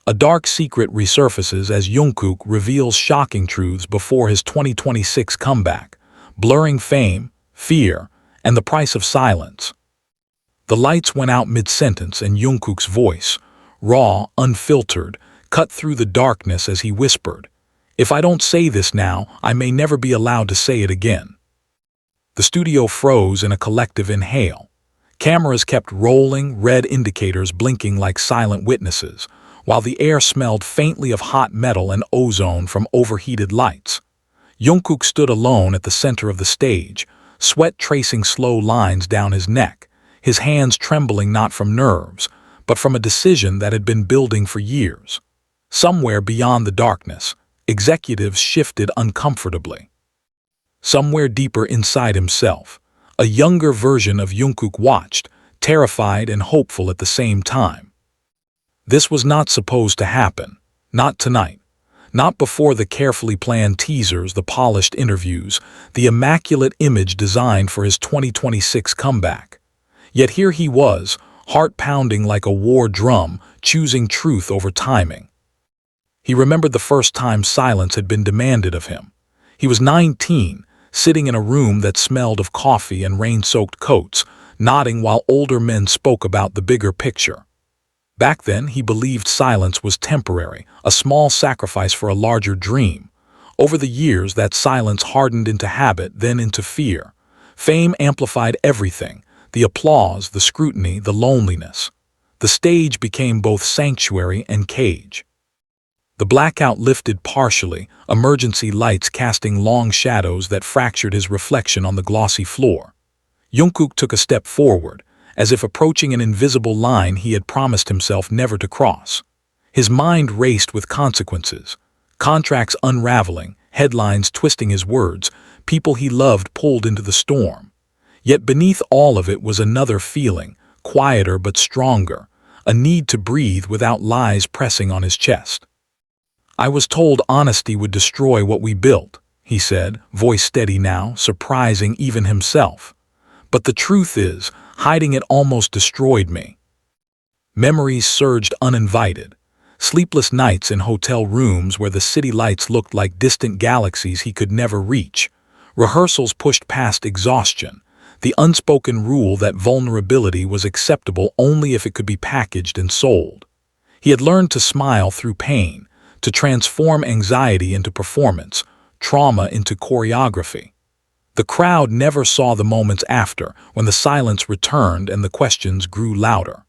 A dark secret resurfaces as Jungkook reveals shocking truths before his 2026 comeback, blurring fame, fear, and the price of silence. The lights went out mid-sentence and Jungkook's voice, raw, unfiltered, cut through the darkness as he whispered, "If I don't say this now, I may never be allowed to say it again." The studio froze in a collective inhale. Cameras kept rolling, red indicators blinking like silent witnesses, while the air smelled faintly of hot metal and ozone from overheated lights. Jungkook stood alone at the center of the stage, sweat tracing slow lines down his neck, his hands trembling not from nerves, but from a decision that had been building for years. Somewhere beyond the darkness, executives shifted uncomfortably. Somewhere deeper inside himself, a younger version of Jungkook watched, terrified and hopeful at the same time. This was not supposed to happen. Not tonight. Not before the carefully planned teasers, the polished interviews, the immaculate image designed for his 2026 comeback. Yet here he was, heart pounding like a war drum, choosing truth over timing. He remembered the first time silence had been demanded of him. He was 19, sitting in a room that smelled of coffee and rain-soaked coats, nodding while older men spoke about the bigger picture. Back then, he believed silence was temporary, a small sacrifice for a larger dream. Over the years, that silence hardened into habit, then into fear. Fame amplified everything: the applause, the scrutiny, the loneliness. The stage became both sanctuary and cage. The blackout lifted partially, emergency lights casting long shadows that fractured his reflection on the glossy floor. Jungkook took a step forward, as if approaching an invisible line he had promised himself never to cross. His mind raced with consequences, contracts unraveling, headlines twisting his words, people he loved pulled into the storm. Yet beneath all of it was another feeling, quieter but stronger, a need to breathe without lies pressing on his chest. "I was told honesty would destroy what we built," he said, voice steady now, surprising even himself. "But the truth is, hiding it almost destroyed me." Memories surged uninvited. Sleepless nights in hotel rooms where the city lights looked like distant galaxies he could never reach. Rehearsals pushed past exhaustion. The unspoken rule that vulnerability was acceptable only if it could be packaged and sold. He had learned to smile through pain, to transform anxiety into performance, trauma into choreography. The crowd never saw the moments after, when the silence returned and the questions grew louder.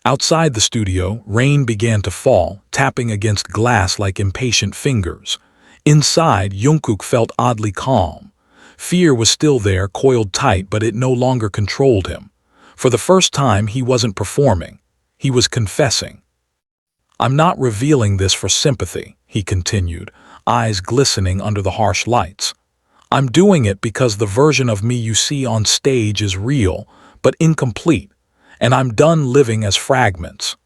Outside the studio, rain began to fall, tapping against glass like impatient fingers. Inside, Jungkook felt oddly calm. Fear was still there, coiled tight, but it no longer controlled him. For the first time, he wasn't performing. He was confessing. "I'm not revealing this for sympathy," he continued, eyes glistening under the harsh lights. "I'm doing it because the version of me you see on stage is real, but incomplete, and I'm done living as fragments."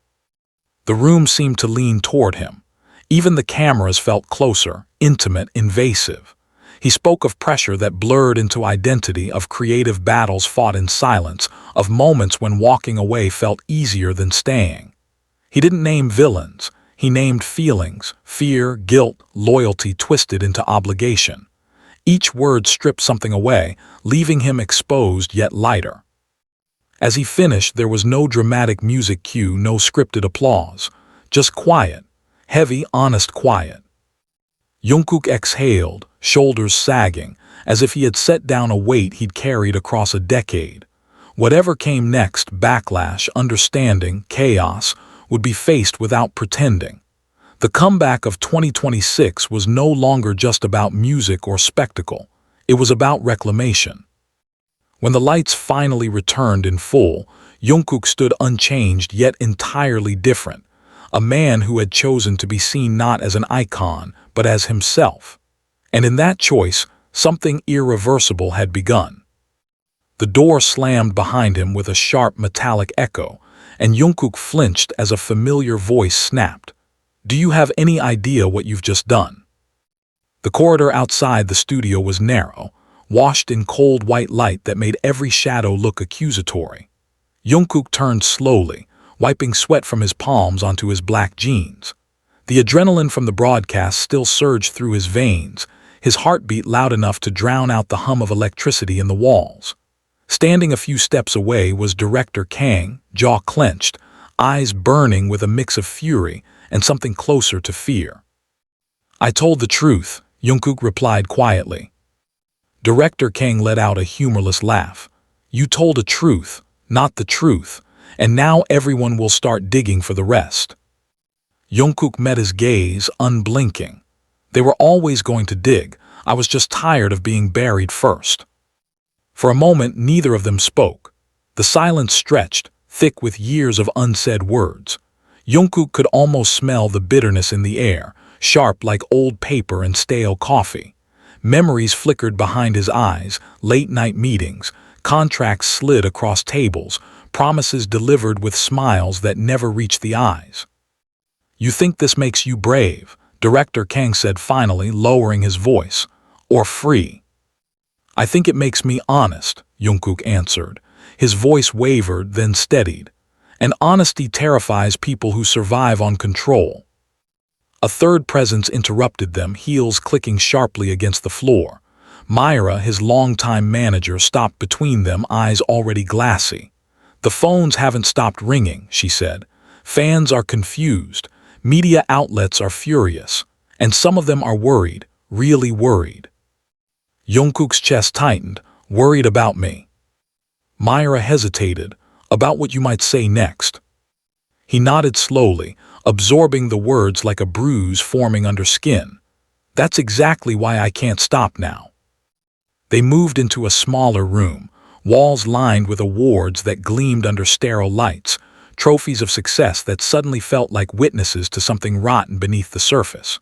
The room seemed to lean toward him. Even the cameras felt closer, intimate, invasive. He spoke of pressure that blurred into identity, of creative battles fought in silence, of moments when walking away felt easier than staying. He didn't name villains. He named feelings: fear, guilt, loyalty twisted into obligation. Each word stripped something away, leaving him exposed yet lighter. As he finished, there was no dramatic music cue, no scripted applause. Just quiet, heavy, honest quiet. Jungkook exhaled, shoulders sagging, as if he had set down a weight he'd carried across a decade. Whatever came next, backlash, understanding, chaos, would be faced without pretending. The comeback of 2026 was no longer just about music or spectacle. It was about reclamation. When the lights finally returned in full, Jungkook stood unchanged yet entirely different, a man who had chosen to be seen not as an icon, but as himself. And in that choice, something irreversible had begun. The door slammed behind him with a sharp metallic echo, and Jungkook flinched as a familiar voice snapped. "Do you have any idea what you've just done?" The corridor outside the studio was narrow, washed in cold white light that made every shadow look accusatory. Jungkook turned slowly, wiping sweat from his palms onto his black jeans. The adrenaline from the broadcast still surged through his veins, his heartbeat loud enough to drown out the hum of electricity in the walls. Standing a few steps away was Director Kang, jaw clenched, eyes burning with a mix of fury and something closer to fear. "I told the truth," Jungkook replied quietly. Director Kang let out a humorless laugh. "You told a truth, not the truth, and now everyone will start digging for the rest." Jungkook met his gaze, unblinking. "They were always going to dig. I was just tired of being buried first." For a moment, neither of them spoke. The silence stretched, thick with years of unsaid words. Jungkook could almost smell the bitterness in the air, sharp like old paper and stale coffee. Memories flickered behind his eyes, late-night meetings, contracts slid across tables, promises delivered with smiles that never reached the eyes. "You think this makes you brave," Director Kang said finally, lowering his voice, "or free?" "I think it makes me honest," Jungkook answered. His voice wavered, then steadied. "And honesty terrifies people who survive on control." A third presence interrupted them, heels clicking sharply against the floor. Myra, his longtime manager, stopped between them, eyes already glassy. "The phones haven't stopped ringing," she said. "Fans are confused. Media outlets are furious. And some of them are worried, really worried." Jungkook's chest tightened. "Worried about me?" Myra hesitated. "About what you might say next." He nodded slowly, absorbing the words like a bruise forming under skin. "That's exactly why I can't stop now." They moved into a smaller room, walls lined with awards that gleamed under sterile lights, trophies of success that suddenly felt like witnesses to something rotten beneath the surface.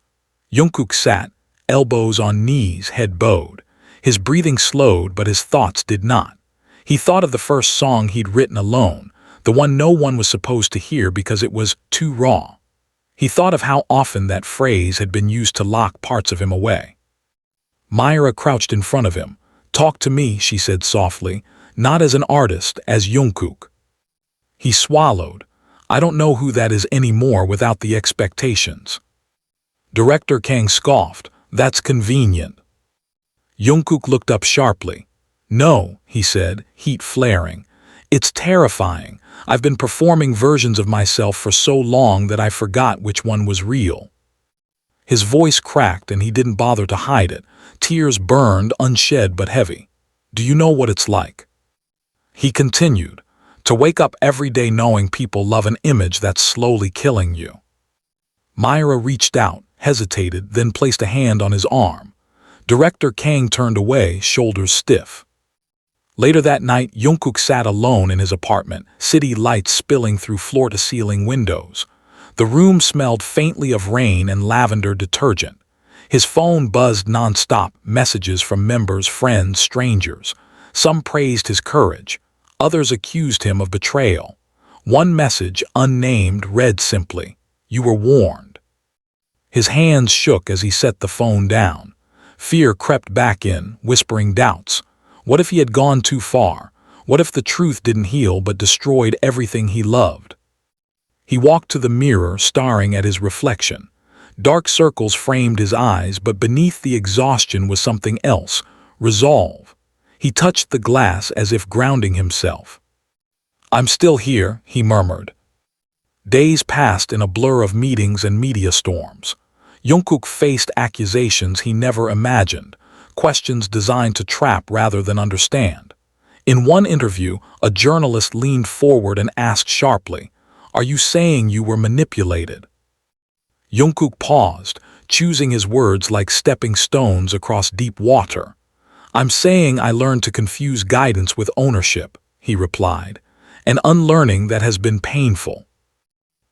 Jungkook sat, elbows on knees, head bowed. His breathing slowed, but his thoughts did not. He thought of the first song he'd written alone, the one no one was supposed to hear because it was too raw. He thought of how often that phrase had been used to lock parts of him away. Myra crouched in front of him. "Talk to me," she said softly, "not as an artist, as Jungkook." He swallowed. "I don't know who that is anymore without the expectations." Director Kang scoffed. "That's convenient." Jungkook looked up sharply. "No," he said, heat flaring. "It's terrifying. I've been performing versions of myself for so long that I forgot which one was real." His voice cracked and he didn't bother to hide it. Tears burned, unshed but heavy. "Do you know what it's like?" He continued. "To wake up every day knowing people love an image that's slowly killing you." Myra reached out, hesitated, then placed a hand on his arm. Director Kang turned away, shoulders stiff. Later that night, Jungkook sat alone in his apartment, city lights spilling through floor-to-ceiling windows. The room smelled faintly of rain and lavender detergent. His phone buzzed nonstop, messages from members, friends, strangers. Some praised his courage. Others accused him of betrayal. One message, unnamed, read simply, "You were warned." His hands shook as he set the phone down. Fear crept back in, whispering doubts. What if he had gone too far? What if the truth didn't heal but destroyed everything he loved? He walked to the mirror, staring at his reflection. Dark circles framed his eyes, but beneath the exhaustion was something else, resolve. He touched the glass as if grounding himself. "I'm still here," he murmured. Days passed in a blur of meetings and media storms. Jungkook faced accusations he never imagined, questions designed to trap rather than understand. In one interview, a journalist leaned forward and asked sharply, "Are you saying you were manipulated?" Jungkook paused, choosing his words like stepping stones across deep water. "I'm saying I learned to confuse guidance with ownership," he replied, "an unlearning that has been painful."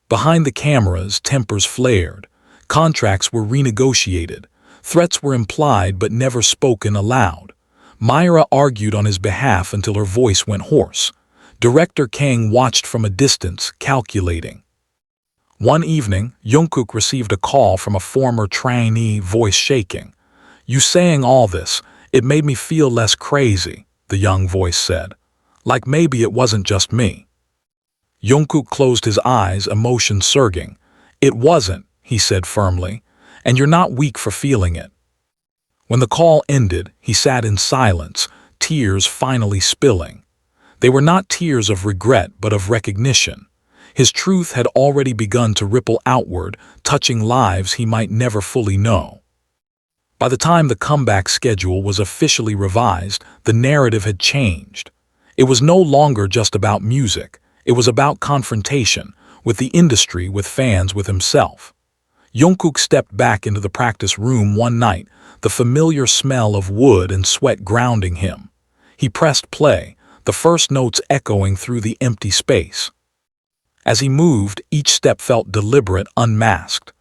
Behind the cameras, tempers flared. Contracts were renegotiated. Threats were implied but never spoken aloud. Myra argued on his behalf until her voice went hoarse. Director Kang watched from a distance, calculating. One evening, Jungkook received a call from a former trainee, voice shaking. "You saying all this, it made me feel less crazy," the young voice said. "Like maybe it wasn't just me." Jungkook closed his eyes, emotion surging. "It wasn't," he said firmly, "and you're not weak for feeling it." When the call ended, he sat in silence, tears finally spilling. They were not tears of regret but of recognition. His truth had already begun to ripple outward, touching lives he might never fully know. By the time the comeback schedule was officially revised, the narrative had changed. It was no longer just about music. It was about confrontation, with the industry, with fans, with himself. Jungkook stepped back into the practice room one night, the familiar smell of wood and sweat grounding him. He pressed play, the first notes echoing through the empty space. As he moved, each step felt deliberate, unmasked.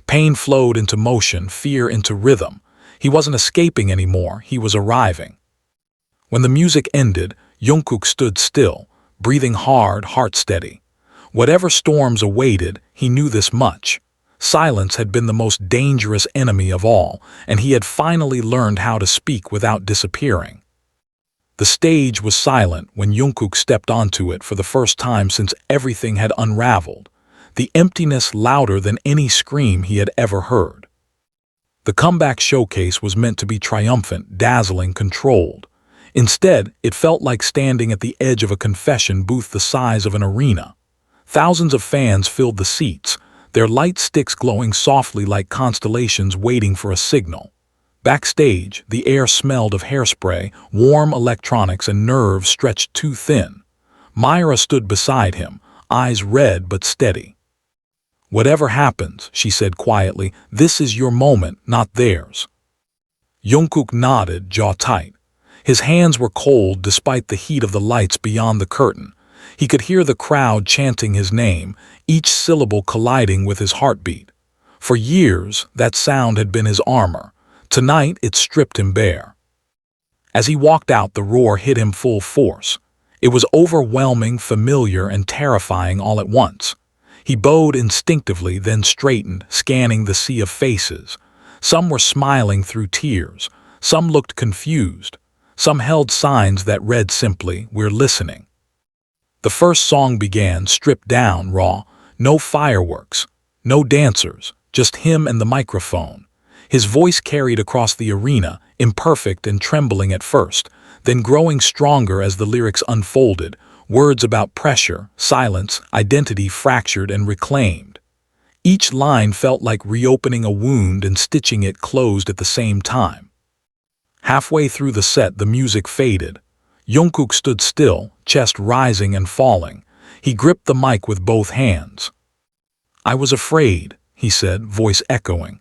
Pain flowed into motion, fear into rhythm. He wasn't escaping anymore, he was arriving. When the music ended, Jungkook stood still, breathing hard, heart steady. Whatever storms awaited, he knew this much. Silence had been the most dangerous enemy of all, and he had finally learned how to speak without disappearing. The stage was silent when Jungkook stepped onto it for the first time since everything had unraveled, the emptiness louder than any scream he had ever heard. The comeback showcase was meant to be triumphant, dazzling, controlled. Instead, it felt like standing at the edge of a confession booth the size of an arena. Thousands of fans filled the seats, their light sticks glowing softly like constellations waiting for a signal. Backstage, the air smelled of hairspray, warm electronics, and nerves stretched too thin. Myra stood beside him, eyes red but steady. "Whatever happens," she said quietly, "this is your moment, not theirs." Jungkook nodded, jaw tight. His hands were cold despite the heat of the lights beyond the curtain. He could hear the crowd chanting his name, each syllable colliding with his heartbeat. For years, that sound had been his armor. Tonight, it stripped him bare. As he walked out, the roar hit him full force. It was overwhelming, familiar, and terrifying all at once. He bowed instinctively, then straightened, scanning the sea of faces. Some were smiling through tears. Some looked confused. Some held signs that read simply, "We're listening." The first song began, stripped down, raw. No fireworks, no dancers, just him and the microphone. His voice carried across the arena, imperfect and trembling at first, then growing stronger as the lyrics unfolded, words about pressure, silence, identity fractured and reclaimed. Each line felt like reopening a wound and stitching it closed at the same time. Halfway through the set, the music faded. Jungkook stood still, chest rising and falling. He gripped the mic with both hands. "I was afraid," he said, voice echoing.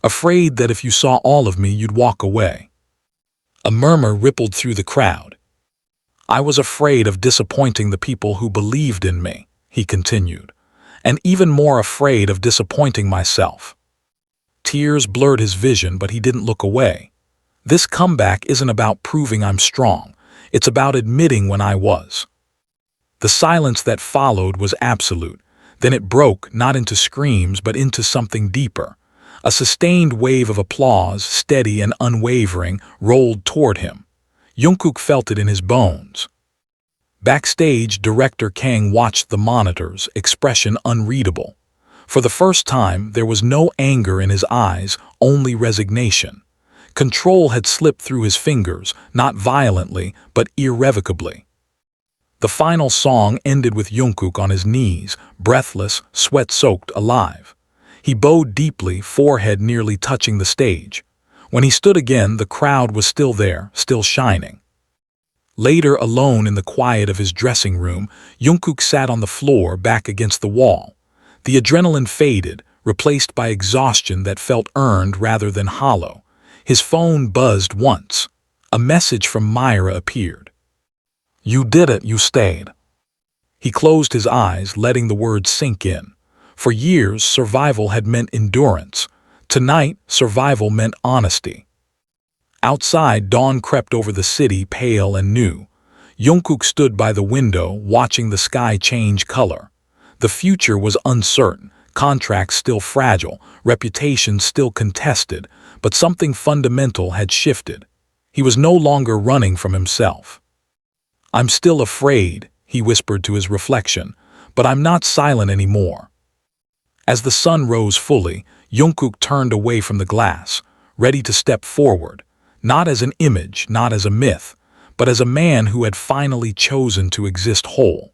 "Afraid that if you saw all of me, you'd walk away." A murmur rippled through the crowd. "I was afraid of disappointing the people who believed in me," he continued, "and even more afraid of disappointing myself." Tears blurred his vision, but he didn't look away. "This comeback isn't about proving I'm strong. It's about admitting when I was." The silence that followed was absolute. Then it broke, not into screams, but into something deeper. A sustained wave of applause, steady and unwavering, rolled toward him. Jungkook felt it in his bones. Backstage, director Kang watched the monitors, expression unreadable. For the first time, there was no anger in his eyes, only resignation. Control had slipped through his fingers, not violently, but irrevocably. The final song ended with Jungkook on his knees, breathless, sweat-soaked, alive. He bowed deeply, forehead nearly touching the stage. When he stood again, the crowd was still there, still shining. Later, alone in the quiet of his dressing room, Jungkook sat on the floor, back against the wall. The adrenaline faded, replaced by exhaustion that felt earned rather than hollow. His phone buzzed once. A message from Myra appeared. "You did it, you stayed." He closed his eyes, letting the words sink in. For years, survival had meant endurance. Tonight, survival meant honesty. Outside, dawn crept over the city, pale and new. Jungkook stood by the window, watching the sky change color. The future was uncertain, contracts still fragile, reputations still contested, but something fundamental had shifted. He was no longer running from himself. "I'm still afraid," he whispered to his reflection, but I'm not silent anymore. As the sun rose fully, Jungkook turned away from the glass, ready to step forward, not as an image, not as a myth, but as a man who had finally chosen to exist whole.